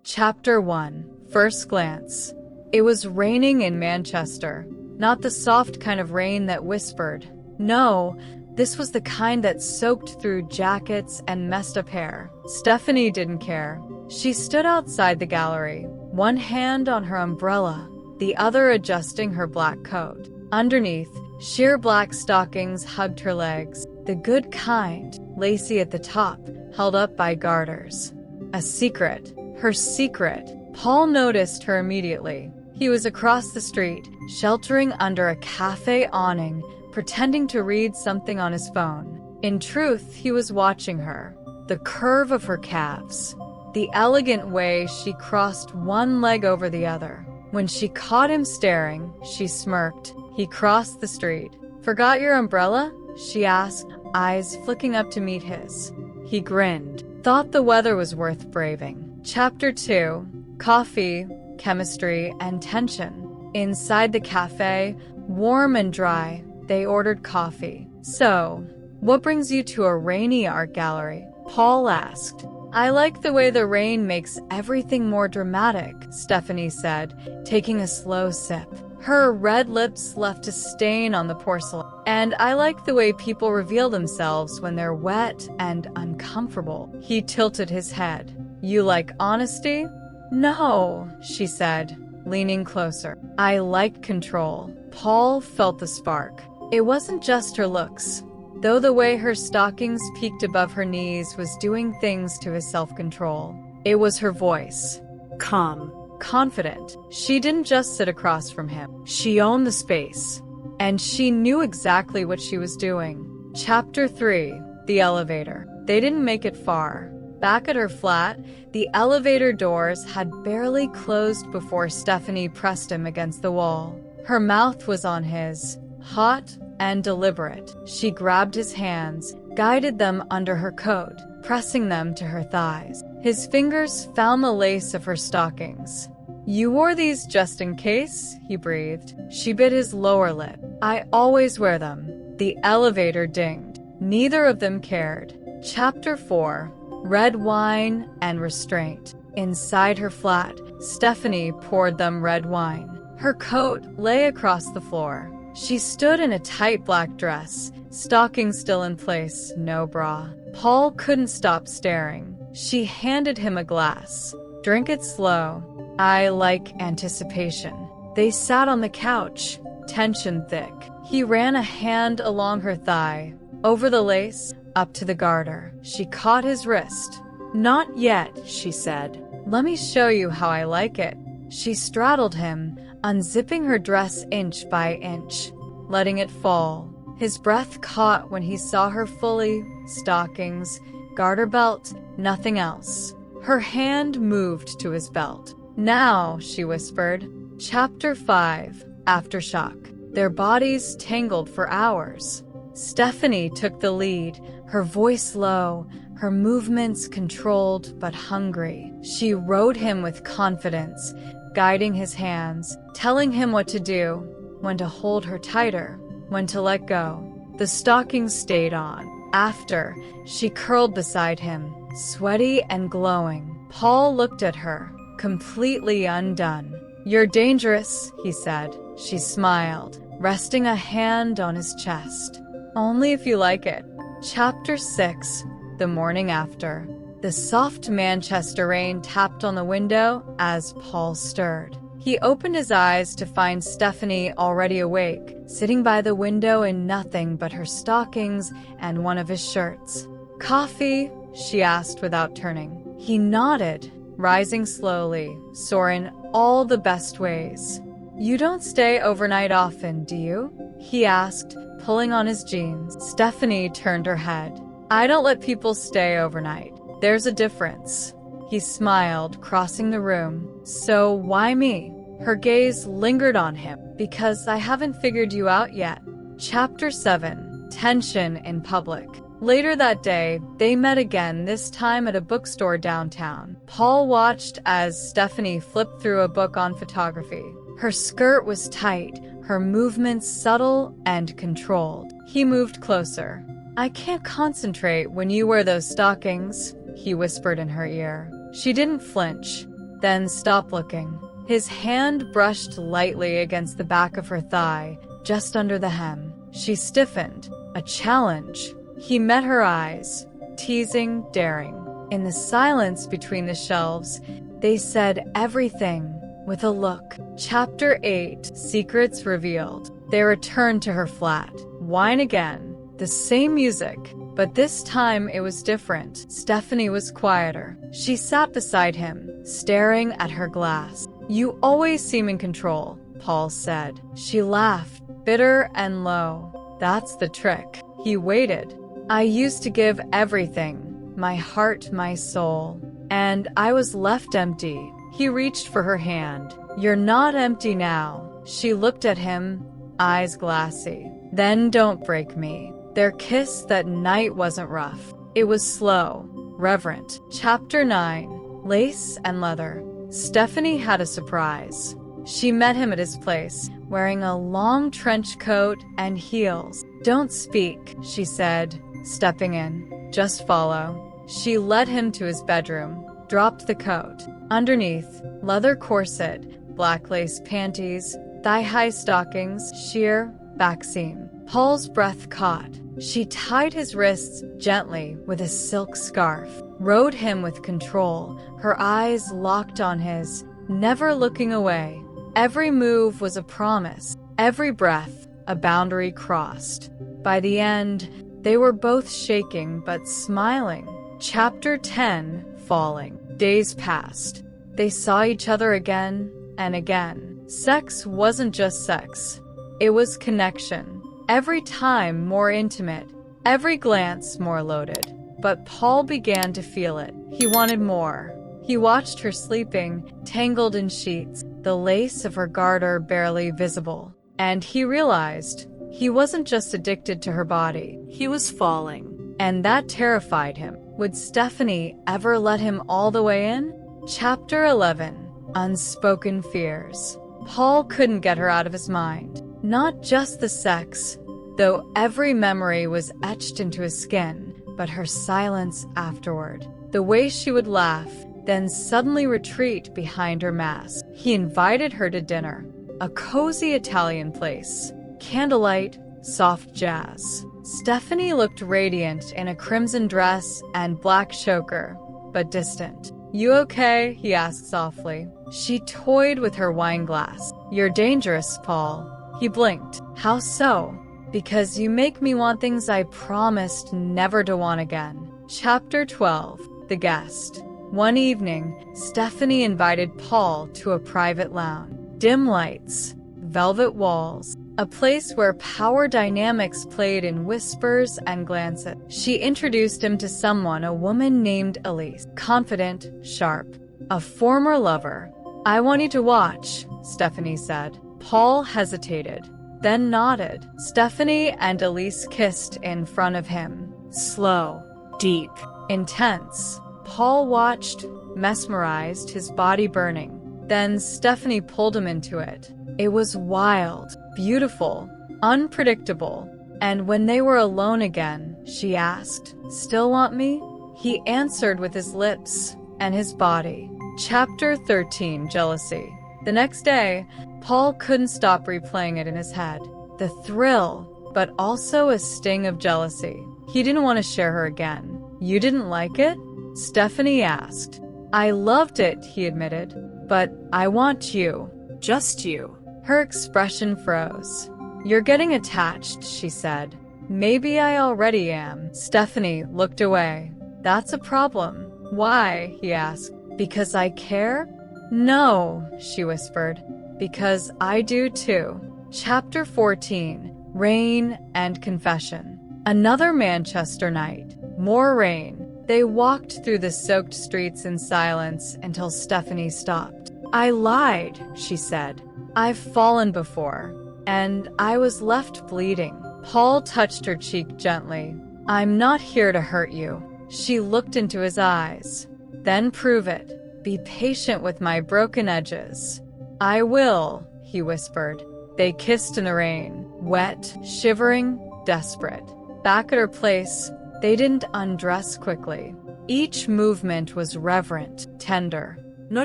Chapter 1. First Glance. It was raining in Manchester. Not the soft kind of rain that whispered. No, this was the kind that soaked through jackets and messed up hair. Stephanie didn't care. She stood outside the gallery, one hand on her umbrella, the other adjusting her black coat. Underneath, sheer black stockings hugged her legs, the good kind, lacy at the top, held up by garters. A secret. Her secret. Paul noticed her immediately. He was across the street, sheltering under a cafe awning, pretending to read something on his phone. In truth, he was watching her. The curve of her calves. The elegant way she crossed one leg over the other. When she caught him staring, she smirked. He crossed the street. "Forgot your umbrella?" she asked, eyes flicking up to meet his. He grinned. Thought the weather was worth braving. Chapter 2. Coffee, Chemistry, and Tension. Inside the cafe, warm and dry, they ordered coffee. "So, what brings you to a rainy art gallery?" Paul asked. "I like the way the rain makes everything more dramatic," Stephanie said, taking a slow sip. Her red lips left a stain on the porcelain. "And I like the way people reveal themselves when they're wet and uncomfortable." He tilted his head. "You like honesty?" "No," she said, leaning closer. "I like control." Paul felt the spark. It wasn't just her looks, though the way her stockings peaked above her knees was doing things to his self-control. It was her voice. Calm. Confident. She didn't just sit across from him. She owned the space. And she knew exactly what she was doing. Chapter 3. The Elevator. They didn't make it far. Back at her flat, the elevator doors had barely closed before Stephanie pressed him against the wall. Her mouth was on his, hot and deliberate. She grabbed his hands, guided them under her coat, pressing them to her thighs. His fingers found the lace of her stockings. "You wore these just in case?" he breathed. She bit his lower lip. "I always wear them." The elevator dinged. Neither of them cared. Chapter 4. Red Wine and Restraint. Inside her flat, Stephanie poured them red wine. Her coat lay across the floor. She stood in a tight black dress, stockings still in place, no bra. Paul couldn't stop staring. She handed him a glass. "Drink it slow." "I like anticipation." They sat on the couch, tension thick. He ran a hand along her thigh, over the lace, up to the garter. She caught his wrist. "Not yet," she said. "Let me show you how I like it." She straddled him, unzipping her dress inch by inch, letting it fall. His breath caught when he saw her fully, stockings, garter belt, nothing else. Her hand moved to his belt. "Now," she whispered. Chapter 5. Aftershock. Their bodies tangled for hours. Stephanie took the lead, her voice low, her movements controlled but hungry. She rode him with confidence, guiding his hands, telling him what to do, when to hold her tighter, when to let go. The stockings stayed on. After, she curled beside him, sweaty and glowing. Paul looked at her, completely undone. "You're dangerous," he said. She smiled, resting a hand on his chest. "Only if you like it." Chapter 6. The morning after. The soft Manchester rain tapped on the window as Paul stirred. He opened his eyes to find Stephanie already awake, sitting by the window in nothing but her stockings and one of his shirts. "Coffee?" she asked without turning. He nodded, rising slowly, sore in all the best ways. "You don't stay overnight often, do you?" he asked, pulling on his jeans. Stephanie turned her head. "I don't let people stay overnight. There's a difference." He smiled, crossing the room. "So why me?" Her gaze lingered on him. "Because I haven't figured you out yet." Chapter 7. Tension in Public. Later that day, they met again, this time at a bookstore downtown. Paul watched as Stephanie flipped through a book on photography. Her skirt was tight, her movements subtle and controlled. He moved closer. "I can't concentrate when you wear those stockings," he whispered in her ear. She didn't flinch. then stopped looking. His hand brushed lightly against the back of her thigh, just under the hem. She stiffened, a challenge. He met her eyes, teasing, daring. In the silence between the shelves, they said everything with a look. Chapter 8, Secrets Revealed. They returned to her flat. Wine again. The same music, but this time it was different. Stephanie was quieter. She sat beside him, staring at her glass. "You always seem in control," Paul said. She laughed, bitter and low. "That's the trick." He waited. "I used to give everything. My heart, my soul. And I was left empty." He reached for her hand. "You're not empty now." She looked at him, eyes glassy. "Then don't break me." Their kiss that night wasn't rough. It was slow, reverent. Chapter 9, Lace and Leather. Stephanie had a surprise. She met him at his place, wearing a long trench coat and heels. "Don't speak," she said, stepping in. "Just follow." She led him to his bedroom, dropped the coat. Underneath, leather corset, black lace panties, thigh-high stockings, sheer back seam. Paul's breath caught. She tied his wrists gently with a silk scarf, rode him with control, her eyes locked on his, never looking away. Every move was a promise, every breath a boundary crossed. By the end, they were both shaking but smiling. Chapter 10, Falling. Days passed. They saw each other again and again. Sex wasn't just sex. It was connection. Every time more intimate, every glance more loaded. But Paul began to feel it. He wanted more. He watched her sleeping, tangled in sheets, the lace of her garter barely visible. And he realized he wasn't just addicted to her body. He was falling. And that terrified him. Would Stephanie ever let him all the way in? Chapter 11, Unspoken Fears. Paul couldn't get her out of his mind. Not just the sex, though every memory was etched into his skin, but her silence afterward. The way she would laugh, then suddenly retreat behind her mask. He invited her to dinner, a cozy Italian place. Candlelight, soft jazz. Stephanie looked radiant in a crimson dress and black choker, but distant. "You okay?" he asked softly. She toyed with her wine glass. "You're dangerous, Paul." He blinked. "How so?" "Because you make me want things I promised never to want again." Chapter 12, The Guest. One evening, Stephanie invited Paul to a private lounge. Dim lights, velvet walls, a place where power dynamics played in whispers and glances. She introduced him to someone, a woman named Elise, confident, sharp, a former lover. "I want you to watch," Stephanie said. Paul hesitated, then nodded. Stephanie and Elise kissed in front of him. Slow, deep, intense. Paul watched, mesmerized, his body burning. Then Stephanie pulled him into it. It was wild, beautiful, unpredictable. And when they were alone again, she asked, "Still want me?" He answered with his lips and his body. Chapter 13, Jealousy. The next day, Paul couldn't stop replaying it in his head. The thrill, but also a sting of jealousy. He didn't want to share her again. "You didn't like it?" Stephanie asked. "I loved it," he admitted. "But I want you. Just you." Her expression froze. "You're getting attached," she said. "Maybe I already am." Stephanie looked away. "That's a problem." "Why?" he asked. "Because I care?" "No," she whispered. "Because I do too." Chapter 14, Rain and Confession. Another Manchester night. More rain. They walked through the soaked streets in silence until Stephanie stopped. "I lied," she said. "I've fallen before. And I was left bleeding." Paul touched her cheek gently. "I'm not here to hurt you." She looked into his eyes. "Then prove it. Be patient with my broken edges." "I will," he whispered. They kissed in the rain, wet, shivering, desperate. Back at her place, they didn't undress quickly. Each movement was reverent, tender. No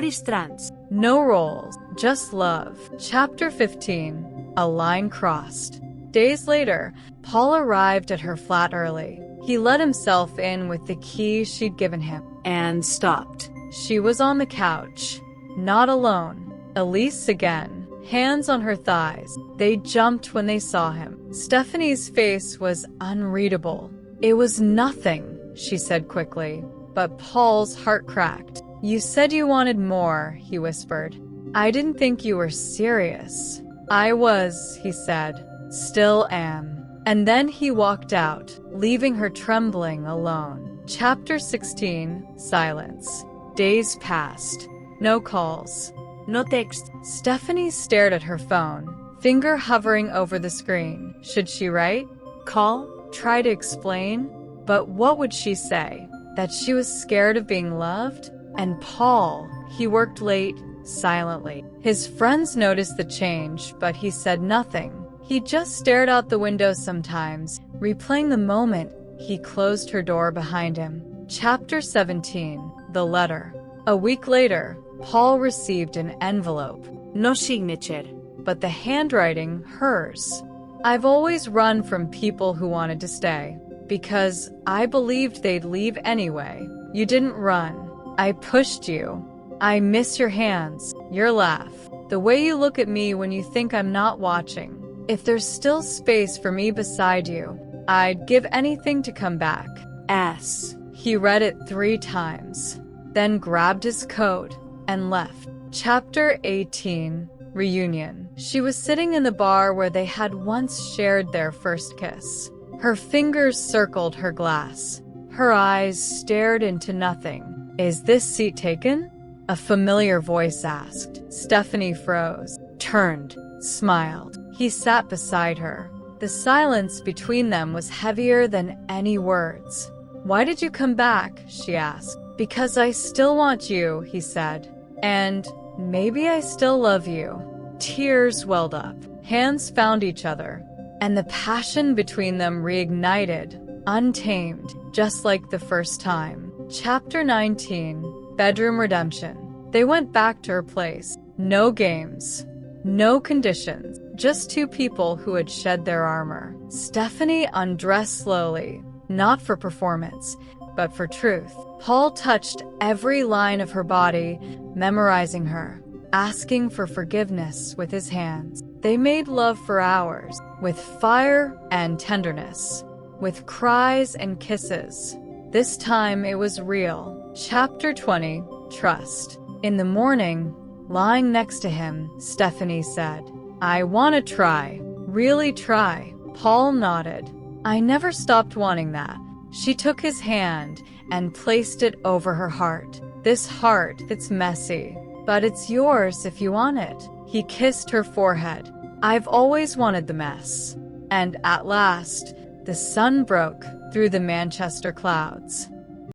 restraints. No roles, just love. Chapter 15. A line crossed. Days later, Paul arrived at her flat early. He let himself in with the key she'd given him. And stopped. She was on the couch. Not alone. Elise again. Hands on her thighs. They jumped when they saw him. Stephanie's face was unreadable. It was nothing, she said quickly. But Paul's heart cracked. You said you wanted more, he whispered. I didn't think you were serious. I was, he said. Still am. And then he walked out, leaving her trembling alone. Chapter 16. Silence. Days passed. No calls. No text. Stephanie stared at her phone, finger hovering over the screen. Should she write? Call? Try to explain? But what would she say? That she was scared of being loved? And Paul, he worked late, silently. His friends noticed the change, but he said nothing. He just stared out the window sometimes, replaying the moment he closed her door behind him. Chapter 17. The letter. A week later, Paul received an envelope. No signature. But the handwriting, hers. I've always run from people who wanted to stay, because I believed they'd leave anyway. You didn't run. I pushed you. I miss your hands, your laugh, the way you look at me when you think I'm not watching. If there's still space for me beside you, I'd give anything to come back. S. He read it 3 times, then grabbed his coat and left. Chapter 18. Reunion. She was sitting in the bar where they had once shared their first kiss. Her fingers circled her glass. Her eyes stared into nothing. Is this seat taken? A familiar voice asked. Stephanie froze, turned, smiled. He sat beside her. The silence between them was heavier than any words. Why did you come back? She asked. Because I still want you, he said. And maybe I still love you. Tears welled up. Hands found each other. And the passion between them reignited, untamed, just like the first time. Chapter 19. Bedroom redemption. They went back to her place. No games. No conditions. Just 2 people who had shed their armor. Stephanie undressed slowly, not for performance, but for truth. Paul touched every line of her body, memorizing her, asking for forgiveness with his hands. They made love for hours, with fire and tenderness, with cries and kisses. This time it was real. Chapter 20. Trust. In the morning, lying next to him, Stephanie said, I want to try. Really try. Paul nodded. I never stopped wanting that. She took his hand and placed it over her heart. This heart that's messy, but it's yours if you want it. He kissed her forehead. I've always wanted the mess. And at last, the sun broke through the Manchester clouds.